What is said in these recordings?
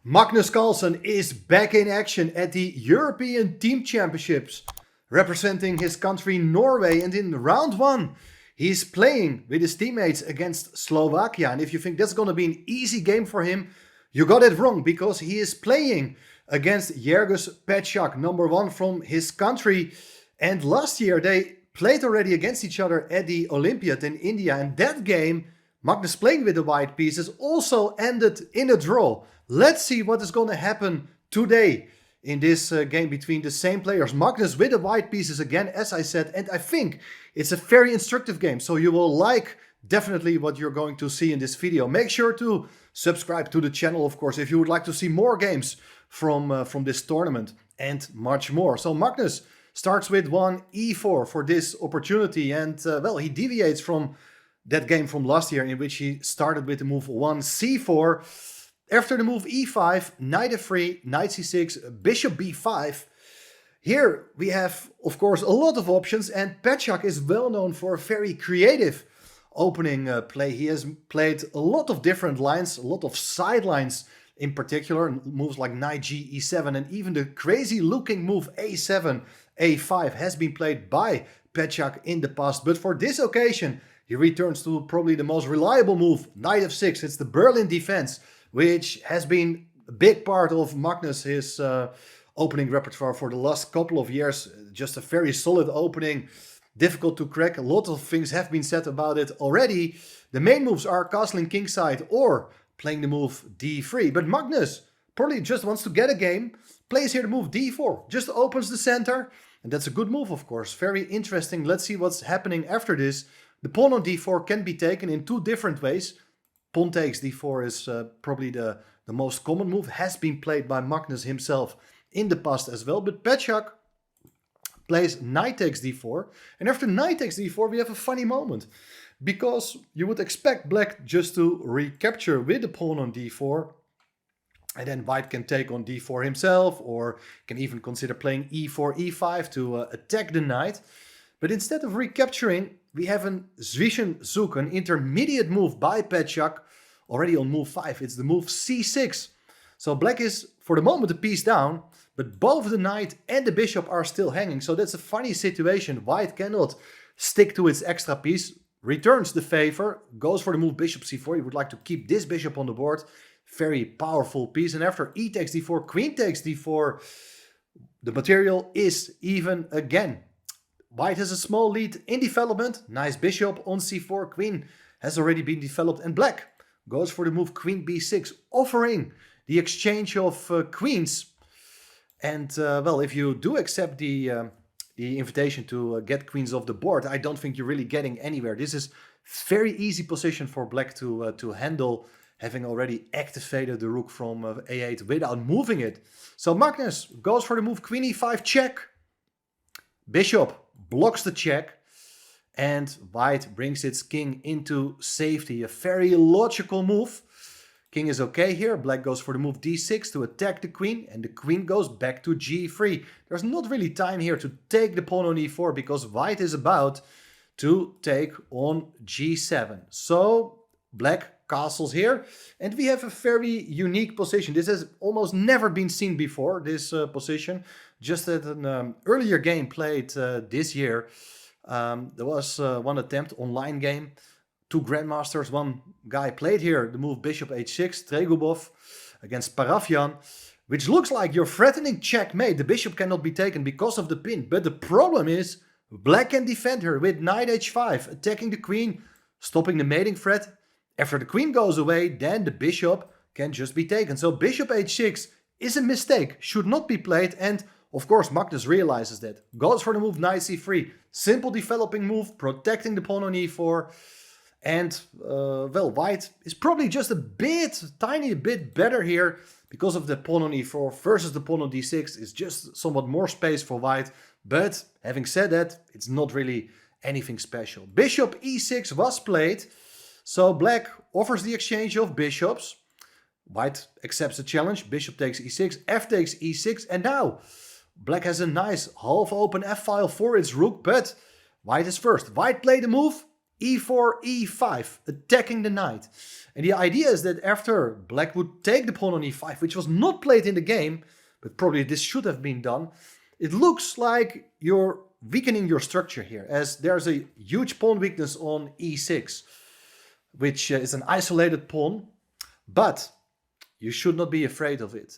Magnus Carlsen is back in action at the European Team Championships, representing his country Norway, and in round 1 he's playing with his teammates against Slovakia. And if you think that's going to be an easy game for him, you got it wrong, because he is playing against Jerguš Pecháč, number 1 from his country. And last year they played already against each other at the Olympiad in India, and that game, Magnus playing with the white pieces, also ended in a draw. Let's see what is going to happen today in this game between the same players. Magnus with the white pieces again, as I said, and I think it's a very instructive game, so you will like definitely what you're going to see in this video. Make sure to subscribe to the channel, of course, if you would like to see more games from this tournament and much more. So Magnus starts with one e4 for this opportunity, and well, he deviates from that game from last year in which he started with the move 1 c4. After the move e5, knight f3, knight c6, bishop b5. Here we have, of course, a lot of options, and Pecháč is well known for a very creative opening play. He has played a lot of different lines, a lot of side lines in particular, moves like knight g e7, and even the crazy looking move a7, a5 has been played by Pecháč in the past. But for this occasion, he returns to probably the most reliable move, knight f6. It's the Berlin defense, which has been a big part of Magnus' opening repertoire for the last couple of years. Just a very solid opening, difficult to crack. A lot of things have been said about it already. The main moves are castling kingside or playing the move d3. But Magnus probably just wants to get a game, plays here the move d4, just opens the center. And that's a good move, of course. Very interesting. Let's see what's happening after this. The pawn on d4 can be taken in two different ways. Pawn takes d4 is probably the most common move, has been played by Magnus himself in the past as well. But Pecháč plays knight takes d4, and after knight takes d4 we have a funny moment, because you would expect black just to recapture with the pawn on d4, and then white can take on d4 himself, or can even consider playing e4, e5 to attack the knight. But instead of recapturing, we have an Zwischenzug, an intermediate move by Pecháč, already on move 5. It's the move c6. So black is, for the moment, a piece down, but both the knight and the bishop are still hanging. So that's a funny situation. White cannot stick to its extra piece, returns the favor, goes for the move bishop c4. He would like to keep this bishop on the board. Very powerful piece. And after e takes d4, queen takes d4, the material is even again. White has a small lead in development. Nice bishop on c4. Queen has already been developed. And black goes for the move queen b6, offering the exchange of queens. And well, if you do accept the invitation to get queens off the board, I don't think you're really getting anywhere. This is very easy position for black to handle, having already activated the rook from a8 without moving it. So Magnus goes for the move queen e5, check. Bishop blocks the check, and white brings its king into safety. A very logical move. King is okay here. Black goes for the move d6 to attack the queen, and the queen goes back to g3. There's not really time here to take the pawn on e4, because white is about to take on g7. So black castles here, and we have a very unique position. This has almost never been seen before, this position. Just at an earlier game played this year, there was one attempt, online game. Two grandmasters, one guy played here the move bishop h6, Tregubov against Parafian, which looks like you're threatening checkmate. The bishop cannot be taken because of the pin, but the problem is black can defend her with knight h5, attacking the queen, stopping the mating threat. After the queen goes away, then the bishop can just be taken. So bishop h6 is a mistake, should not be played, and of course Magnus realizes that. Goes for the move knight c3, simple developing move, protecting the pawn on e4. And, well, white is probably just tiny bit better here, because of the pawn on e4 versus the pawn on d6 is just somewhat more space for white. But having said that, it's not really anything special. Bishop e6 was played, so black offers the exchange of bishops. White accepts the challenge, bishop takes e6, f takes e6, and now black has a nice half-open f-file for its rook, but white is first. White played the move e4, e5, attacking the knight. And the idea is that after black would take the pawn on e5, which was not played in the game, but probably this should have been done, it looks like you're weakening your structure here, as there's a huge pawn weakness on e6, which is an isolated pawn, but you should not be afraid of it.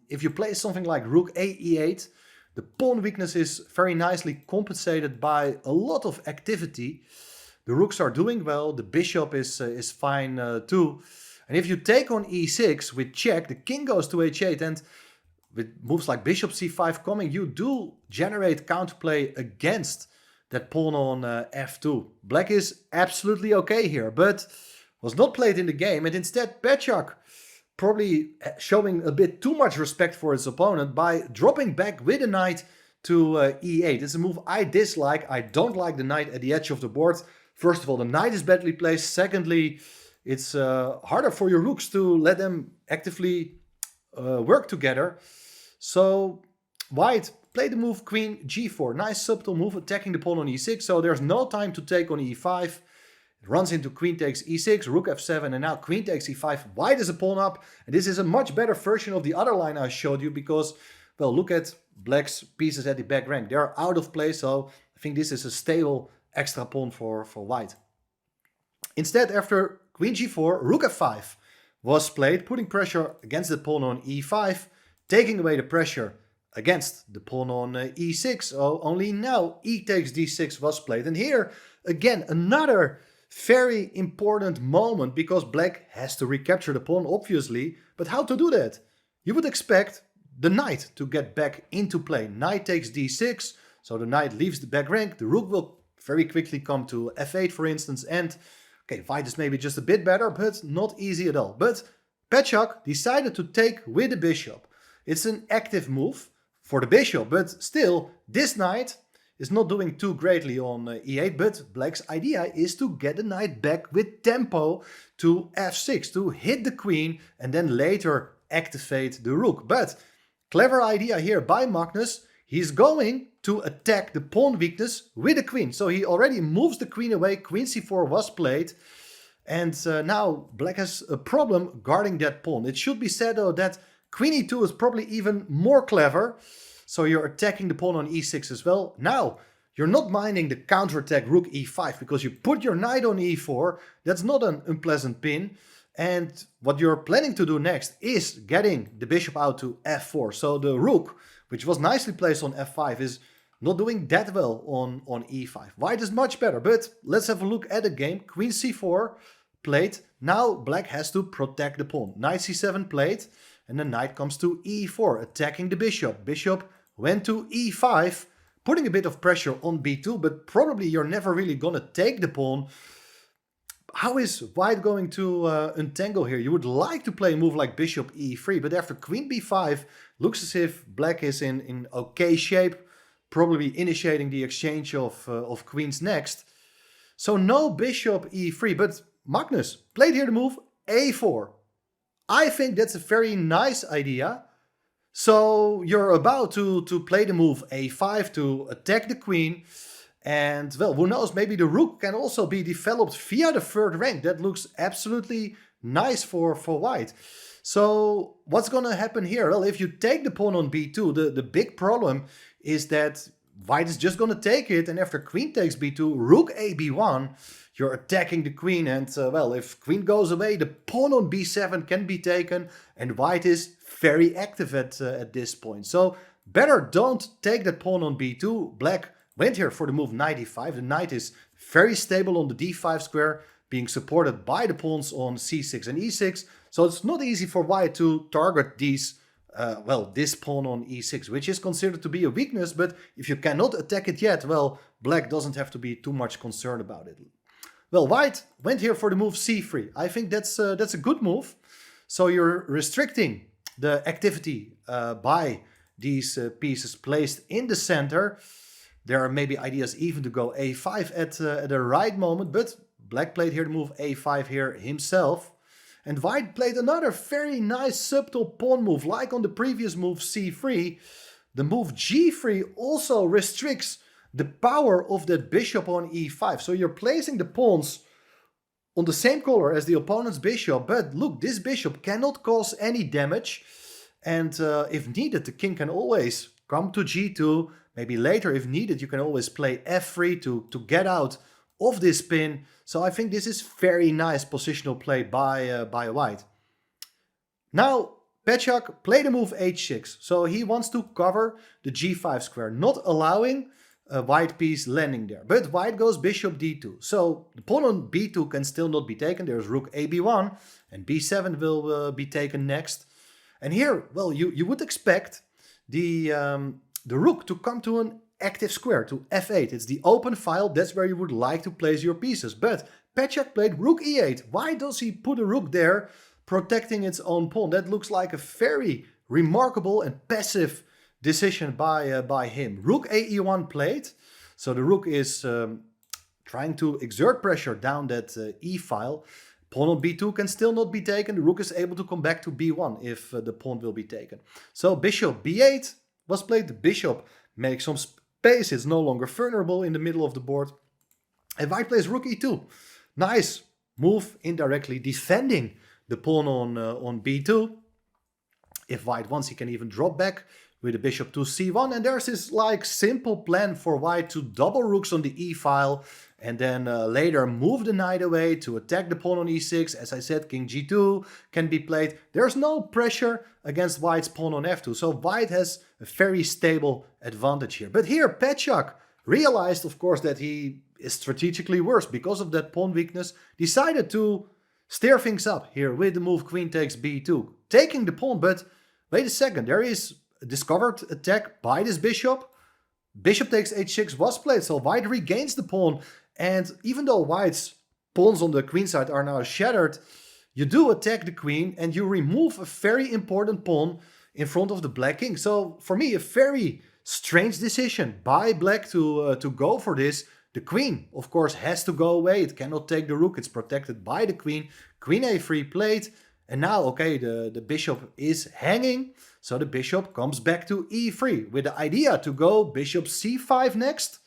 If you play something like rook a e8, the pawn weakness is very nicely compensated by a lot of activity. The rooks are doing well, the bishop is fine too. And if you take on e6 with check, the king goes to h8, and with moves like bishop c5 coming, you do generate counterplay against that pawn on f2. Black is absolutely okay here, but was not played in the game, and instead Pecháč probably showing a bit too much respect for his opponent by dropping back with the knight to e8. It's a move I dislike. I don't like the knight at the edge of the board. First of all, the knight is badly placed. Secondly, it's harder for your rooks to let them actively work together. So white played the move queen g4. Nice subtle move, attacking the pawn on e6. So there's no time to take on e5. It runs into queen takes e6, rook f7, and now queen takes e5. White is a pawn up, and this is a much better version of the other line I showed you because, well, look at black's pieces at the back rank. They're out of place, so I think this is a stable extra pawn for white. Instead, after queen g4, rook f5 was played, putting pressure against the pawn on e5, taking away the pressure against the pawn on e6. So only now e takes d6 was played. And here, again, another very important moment because black has to recapture the pawn, obviously. But how to do that? You would expect the knight to get back into play. Knight takes d6, so the knight leaves the back rank. The rook will very quickly come to f8, for instance. And, okay, white is maybe just a bit better, but not easy at all. But Pecháč decided to take with the bishop. It's an active move for the bishop, but still, this knight is not doing too greatly on e8, but black's idea is to get the knight back with tempo to f6, to hit the queen and then later activate the rook. But clever idea here by Magnus. He's going to attack the pawn weakness with the queen. So he already moves the queen away. Queen c4 was played. And now black has a problem guarding that pawn. It should be said though that queen e2 is probably even more clever. So you're attacking the pawn on e6 as well. Now, you're not minding the counterattack rook e5 because you put your knight on e4. That's not an unpleasant pin. And what you're planning to do next is getting the bishop out to f4. So the rook, which was nicely placed on f5, is not doing that well on e5. White is much better, but let's have a look at the game. Queen c4 played. Now black has to protect the pawn. Knight c7 played, and the knight comes to e4, attacking the bishop. Bishop went to e5, putting a bit of pressure on b2, but probably you're never really gonna take the pawn. How is white going to untangle here? You would like to play a move like bishop e3, but after queen b5, looks as if black is in okay shape, probably initiating the exchange of queens next. So no bishop e3, but Magnus played here the move a4. I think that's a very nice idea. So you're about to play the move a5 to attack the queen. And, well, who knows, maybe the rook can also be developed via the third rank. That looks absolutely nice for white. So what's going to happen here? Well, if you take the pawn on b2, the big problem is that white is just going to take it. And after queen takes b2, rook a b1, you're attacking the queen. And, well, if queen goes away, the pawn on b7 can be taken. And white is very active at this point. So better don't take that pawn on b2. Black went here for the move knight e5. The knight is very stable on the d5 square, being supported by the pawns on c6 and e6. So it's not easy for white to target these, this pawn on e6, which is considered to be a weakness. But if you cannot attack it yet, well, black doesn't have to be too much concerned about it. Well, white went here for the move c3. I think that's a good move. So you're restricting the activity by these pieces placed in the center. There are maybe ideas even to go a5 at the right moment, but black played here the move a5 here himself. And white played another very nice subtle pawn move, like on the previous move c3. The move g3 also restricts the power of that bishop on e5. So you're placing the pawns on the same color as the opponent's bishop, but look, this bishop cannot cause any damage. And if needed, the king can always come to g2. Maybe later, if needed, you can always play f3 to get out of this pin. So I think this is very nice positional play by white. Now, Pecháč played the move h6. So he wants to cover the g5 square, not allowing a white piece landing there. But white goes bishop d2. So the pawn on b2 can still not be taken. There's rook ab1 and b7 will be taken next. And here, well, you would expect the rook to come to an active square, to f8. It's the open file, that's where you would like to place your pieces. But Pecháč played rook e8. Why does he put a rook there, protecting its own pawn? That looks like a very remarkable and passive decision by him. Rook ae1 played, so the rook is trying to exert pressure down that e file. Pawn on b2 can still not be taken. The rook is able to come back to b1 if the pawn will be taken. So bishop b8 was played. The bishop makes some space. It's no longer vulnerable in the middle of the board. And white plays rook e2. Nice move, indirectly defending the pawn on b2. If white wants, he can even drop back with the bishop to c1. And there's this like simple plan for white to double rooks on the e file and then later move the knight away to attack the pawn on e6. As I said, king g2 can be played. There's no pressure against white's pawn on f2. So white has a very stable advantage here. But here Pecháč realized, of course, that he is strategically worse because of that pawn weakness. Decided to stir things up here with the move queen takes b2. Taking the pawn, but wait a second. There is a discovered attack by this bishop. Bishop takes h6 was played, so white regains the pawn. And even though white's pawns on the queen side are now shattered, you do attack the queen and you remove a very important pawn in front of the black king. So for me, a very strange decision by black to go for this. The queen, of course, has to go away. It cannot take the rook. It's protected by the queen. Queen a3 played. And now, okay, the bishop is hanging. So the bishop comes back to e3 with the idea to go bishop c5 next.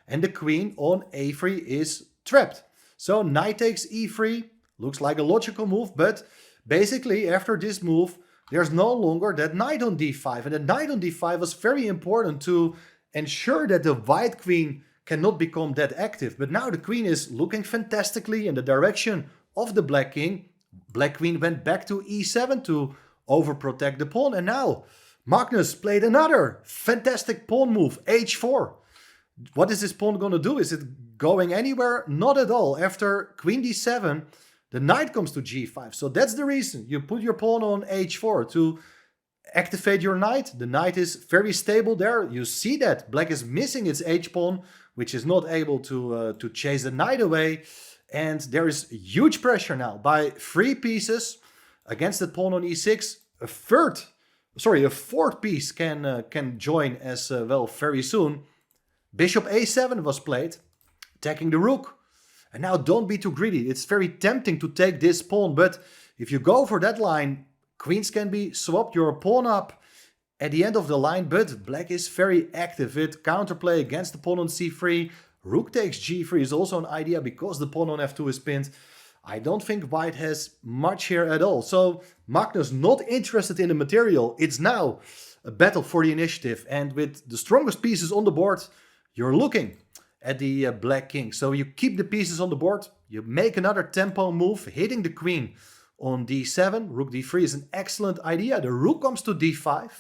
And the queen on a3 is trapped. So knight takes e3. Looks like a logical move, but basically after this move, there's no longer that knight on d5. And the knight on d5 was very important to ensure that the white queen cannot become that active. But now the queen is looking fantastically in the direction of the black king. Black queen went back to e7 to overprotect the pawn. And now Magnus played another fantastic pawn move, h4. What is this pawn going to do? Is it going anywhere? Not at all. After queen d7, the knight comes to g5. So that's the reason you put your pawn on h4 to activate your knight. The knight is very stable there. You see that black is missing its h-pawn, which is not able to chase the knight away. And there is huge pressure now by 3 pieces against the pawn on e6. A fourth piece can join as well very soon. Bishop a7 was played, attacking the rook. And now don't be too greedy. It's very tempting to take this pawn, but if you go for that line, queens can be swapped, your pawn up at the end of the line, but black is very active with counterplay against the pawn on c3. Rook takes g3 is also an idea because the pawn on f2 is pinned. I don't think white has much here at all. So Magnus not interested in the material. It's now a battle for the initiative, and with the strongest pieces on the board, you're looking at the black king. So you keep the pieces on the board, you make another tempo move, hitting the queen on d7. Rook d3 is an excellent idea. The rook comes to d5.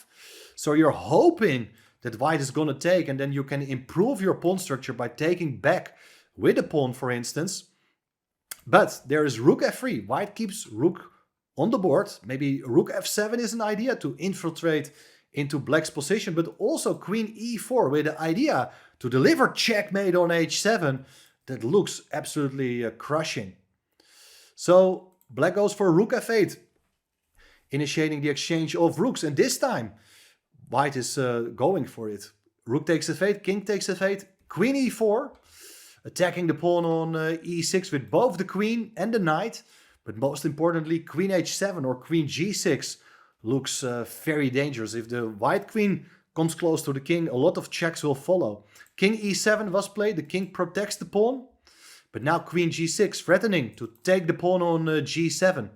So you're hoping that white is going to take, and then you can improve your pawn structure by taking back with a pawn, for instance. But there is rook f3. White keeps rook on the board. Maybe rook f7 is an idea to infiltrate into black's position, but also queen e4 with the idea to deliver checkmate on h7. That looks absolutely crushing. So black goes for rook f8, initiating the exchange of rooks, and this time white is going for it. Rook takes f8, king takes f8, queen e4, attacking the pawn on e6 with both the queen and the knight, but most importantly queen h7 or queen g6 looks very dangerous. If the white queen comes close to the king, a lot of checks will follow. King e7 was played, the king protects the pawn. But now queen g6, threatening to take the pawn on g7.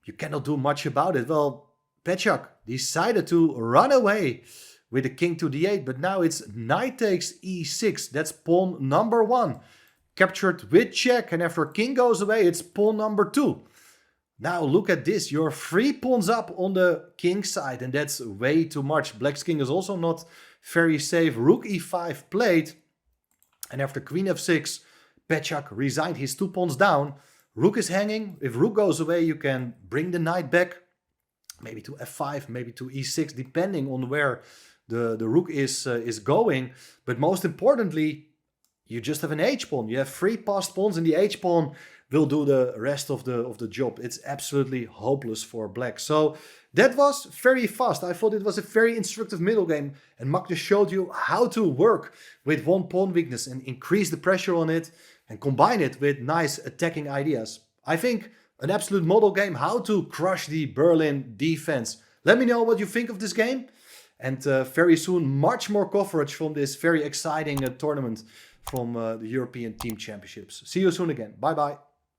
You cannot do much about it. Well, Pecháč decided to run away with the king to d8, but now it's knight takes e6. That's pawn number 1. Captured with check, and after king goes away, it's pawn number 2. Now look at this, you're 3 pawns up on the king side, and that's way too much. Black's king is also not very safe. Rook e5 played, and after queen f6, Pecháč resigned his 2 pawns down. Rook is hanging. If rook goes away, you can bring the knight back, maybe to f5, maybe to e6, depending on where the rook is going. But most importantly, you just have an h-pawn. You have 3 passed pawns, and the h-pawn will do the rest of the job. It's absolutely hopeless for black. So that was very fast. I thought it was a very instructive middle game, and Magnus showed you how to work with one pawn weakness and increase the pressure on it and combine it with nice attacking ideas. I think an absolute model game how to crush the Berlin defense. Let me know what you think of this game, and very soon much more coverage from this very exciting tournament from the European Team Championships. See you soon again. Bye bye.